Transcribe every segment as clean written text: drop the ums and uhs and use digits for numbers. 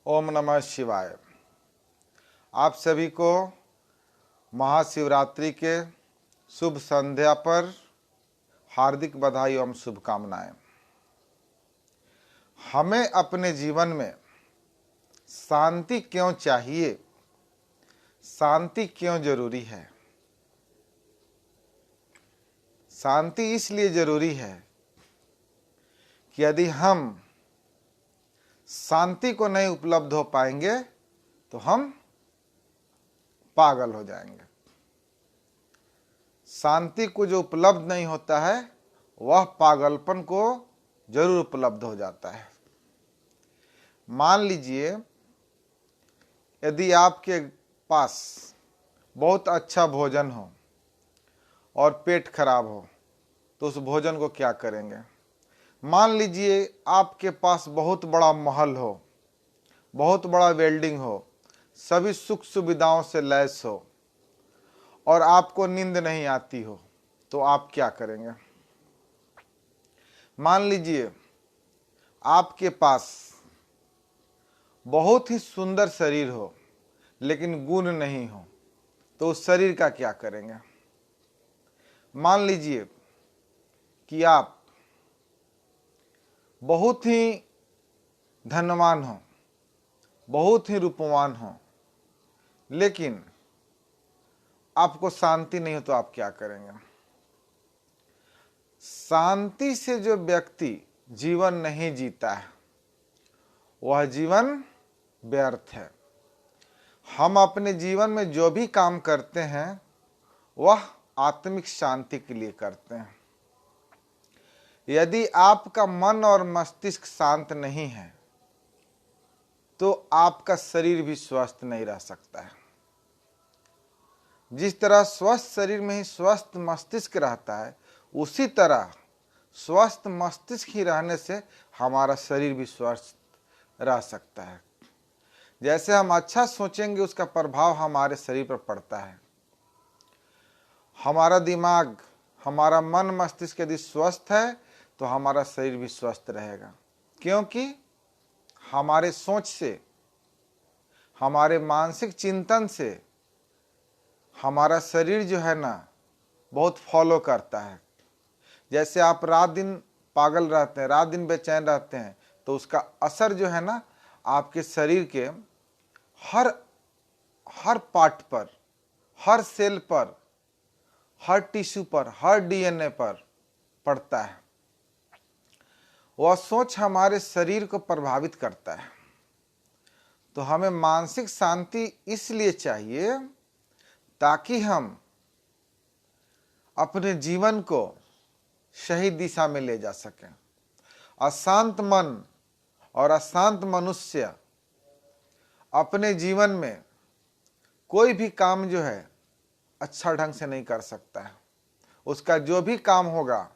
ओम नमः शिवाय। आप सभी को महाशिवरात्रि के शुभ संध्या पर हार्दिक बधाई एवं शुभकामनाएं। हमें अपने जीवन में शांति क्यों चाहिए, शांति क्यों जरूरी है? शांति इसलिए जरूरी है कि यदि हम शांति को नहीं उपलब्ध हो पाएंगे तो हम पागल हो जाएंगे। शांति को जो उपलब्ध नहीं होता है वह पागलपन को जरूर उपलब्ध हो जाता है। मान लीजिए यदि आपके पास बहुत अच्छा भोजन हो और पेट खराब हो तो उस भोजन को क्या करेंगे? मान लीजिए आपके पास बहुत बड़ा महल हो, बहुत बड़ा बिल्डिंग हो, सभी सुख सुविधाओं से लैस हो और आपको नींद नहीं आती हो तो आप क्या करेंगे? मान लीजिए आपके पास बहुत ही सुंदर शरीर हो लेकिन गुण नहीं हो तो उस शरीर का क्या करेंगे? मान लीजिए कि आप बहुत ही धनवान हो, बहुत ही रूपवान हो, लेकिन आपको शांति नहीं हो तो आप क्या करेंगे? शांति से जो व्यक्ति जीवन नहीं जीता है वह जीवन व्यर्थ है। हम अपने जीवन में जो भी काम करते हैं वह आत्मिक शांति के लिए करते हैं। यदि आपका मन और मस्तिष्क शांत नहीं है तो आपका शरीर भी स्वस्थ नहीं रह सकता है। जिस तरह स्वस्थ शरीर में ही स्वस्थ मस्तिष्क रहता है, उसी तरह स्वस्थ मस्तिष्क ही रहने से हमारा शरीर भी स्वस्थ रह सकता है। जैसे हम अच्छा सोचेंगे उसका प्रभाव हमारे शरीर पर पड़ता है। हमारा दिमाग, हमारा मन मस्तिष्क यदि स्वस्थ है तो हमारा शरीर भी स्वस्थ रहेगा, क्योंकि हमारे सोच से, हमारे मानसिक चिंतन से हमारा शरीर जो है ना बहुत फॉलो करता है। जैसे आप रात दिन पागल रहते हैं, रात दिन बेचैन रहते हैं तो उसका असर जो है ना आपके शरीर के हर पार्ट पर, हर सेल पर, हर टिश्यू पर, हर डीएनए पर पड़ता है। वह सोच हमारे शरीर को प्रभावित करता है। तो हमें मानसिक शांति इसलिए चाहिए ताकि हम अपने जीवन को सही दिशा में ले जा सकें। अशांत मन और अशांत मनुष्य अपने जीवन में कोई भी काम जो है अच्छा ढंग से नहीं कर सकता है। उसका जो भी काम होगा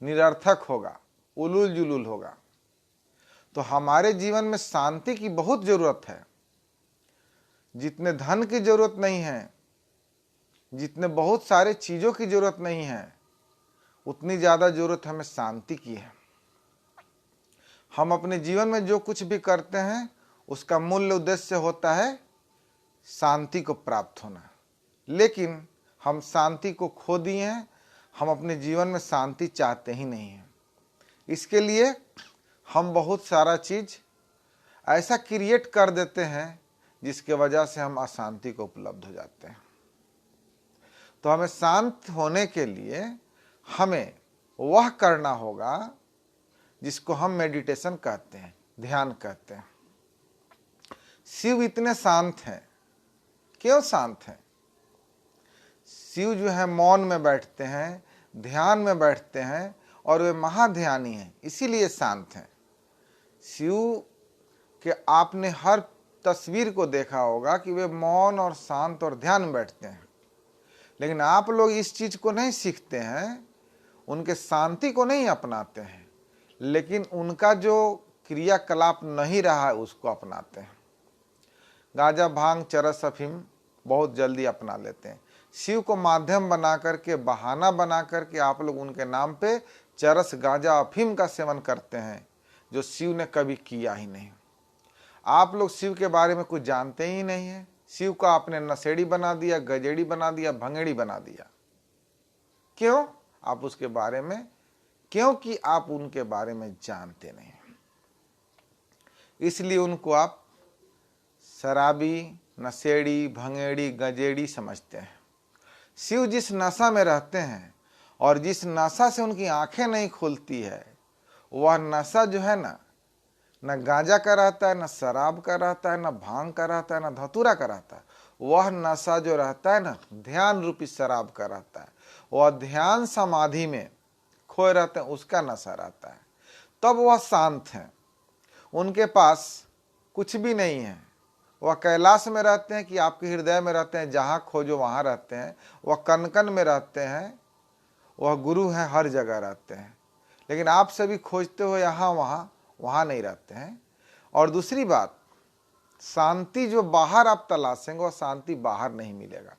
निरर्थक होगा, उलूल जुलूल होगा। तो हमारे जीवन में शांति की बहुत जरूरत है। जितने धन की जरूरत नहीं है, जितने बहुत सारे चीजों की जरूरत नहीं है, उतनी ज्यादा जरूरत हमें शांति की है। हम अपने जीवन में जो कुछ भी करते हैं उसका मूल उद्देश्य होता है शांति को प्राप्त होना, लेकिन हम शांति को खो दिए हैं। हम अपने जीवन में शांति चाहते ही नहीं हैं। इसके लिए हम बहुत सारा चीज ऐसा क्रिएट कर देते हैं जिसके वजह से हम अशांति को उपलब्ध हो जाते हैं। तो हमें शांत होने के लिए हमें वह करना होगा जिसको हम मेडिटेशन कहते हैं, ध्यान कहते हैं। शिव इतने शांत हैं। क्यों शांत हैं? शिव जो है मौन में बैठते हैं, ध्यान में बैठते हैं और वे महाध्यानी हैं, इसीलिए शांत हैं। शिव के आपने हर तस्वीर को देखा होगा कि वे मौन और शांत और ध्यान में बैठते हैं। लेकिन आप लोग इस चीज को नहीं सीखते हैं, उनके शांति को नहीं अपनाते हैं, लेकिन उनका जो क्रियाकलाप नहीं रहा है उसको अपनाते हैं। गांजा, भांग, चरस, अफीम बहुत जल्दी अपना लेते हैं। शिव को माध्यम बना करके, बहाना बना करके आप लोग उनके नाम पे चरस, गांजा, अफीम का सेवन करते हैं जो शिव ने कभी किया ही नहीं। आप लोग शिव के बारे में कुछ जानते ही नहीं है। शिव को आपने नशेड़ी बना दिया, गजेड़ी बना दिया, भंगेड़ी बना दिया। क्यों? आप उसके बारे में, क्योंकि आप उनके बारे में जानते नहीं, इसलिए उनको आप शराबी, नशेड़ी, भंगेड़ी, गजेड़ी समझते हैं। शिव जिस नशा में रहते हैं और जिस नशा से उनकी आंखें नहीं खुलती है, वह नशा जो है ना, न गांजा का रहता है, न शराब का रहता है, न भांग का रहता है, न धतूरा का रहता है। वह नशा जो रहता है ना, ध्यान रूपी शराब का रहता है। वह ध्यान समाधि में खोए रहते हैं, उसका नशा रहता है। तब वह शांत हैं, उनके पास कुछ भी नहीं है। वह कैलाश में रहते हैं कि आपके हृदय में रहते हैं, जहाँ खोजो वहाँ रहते हैं। वह कन कन में रहते हैं, वह गुरु हैं, हर जगह रहते हैं। लेकिन आप सभी खोजते हो यहाँ वहाँ, वहाँ नहीं रहते हैं। और दूसरी बात, शांति जो बाहर आप तलाशेंगे वह शांति बाहर नहीं मिलेगा।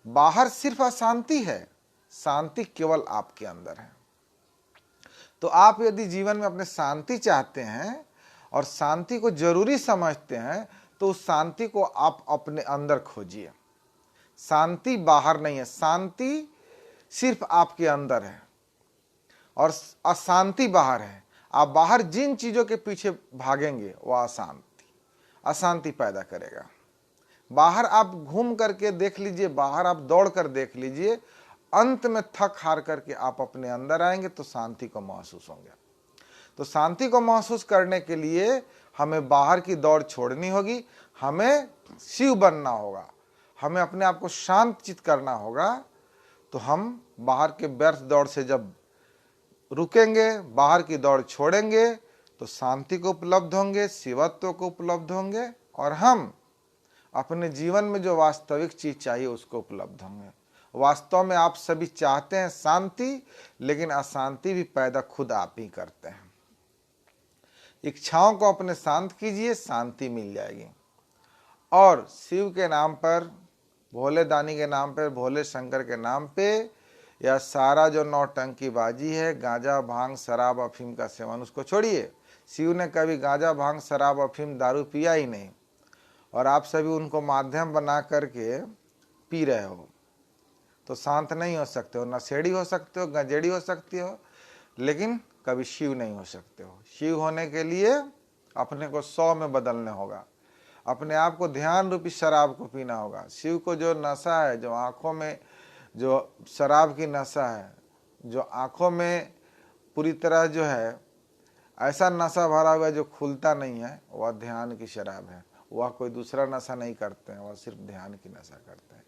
बाहर सिर्फ अशांति है, शांति केवल आपके अंदर है। तो आप यदि जीवन में अपने शांति चाहते हैं और शांति को जरूरी समझते हैं, तो उस शांति को आप अपने अंदर खोजिए। शांति बाहर नहीं है, शांति सिर्फ आपके अंदर है और अशांति बाहर है। आप बाहर जिन चीजों के पीछे भागेंगे वह अशांति पैदा करेगा। बाहर आप घूम करके देख लीजिए, बाहर आप दौड़ कर देख लीजिए, अंत में थक हार करके आप अपने अंदर आएंगे तो शांति को महसूस होंगे। तो शांति को महसूस करने के लिए हमें बाहर की दौड़ छोड़नी होगी, हमें शिव बनना होगा, हमें अपने आप को शांत चित करना होगा। तो हम बाहर के व्यर्थ दौड़ से जब रुकेंगे, बाहर की दौड़ छोड़ेंगे, तो शांति को उपलब्ध होंगे, शिवत्व को उपलब्ध होंगे और हम अपने जीवन में जो वास्तविक चीज चाहिए उसको उपलब्ध होंगे। वास्तव में आप सभी चाहते हैं शांति, लेकिन अशांति भी पैदा खुद आप ही करते हैं। इच्छाओं को अपने शांत कीजिए, शांति मिल जाएगी। और शिव के नाम पर, भोले दानी के नाम पर, भोले शंकर के नाम पे यह सारा जो नौटंकीबाजी है, गांजा भांग शराब अफीम का सेवन, उसको छोड़िए। शिव ने कभी गांजा भांग शराब अफीम दारू पिया ही नहीं, और आप सभी उनको माध्यम बना करके पी रहे हो, तो शांत नहीं हो सकते हो। नशेड़ी हो सकते हो, गंजेड़ी हो सकती हो, लेकिन कभी शिव नहीं हो सकते हो। शिव होने के लिए अपने को 100 में बदलने होगा, अपने आप को ध्यान रूपी शराब को पीना होगा। शिव को जो नशा है, जो आंखों में जो शराब की नशा है, जो आंखों में पूरी तरह जो है ऐसा नशा भरा हुआ है जो खुलता नहीं है, वह ध्यान की शराब है। वह कोई दूसरा नशा नहीं करते हैं, वह सिर्फ ध्यान की नशा करते हैं।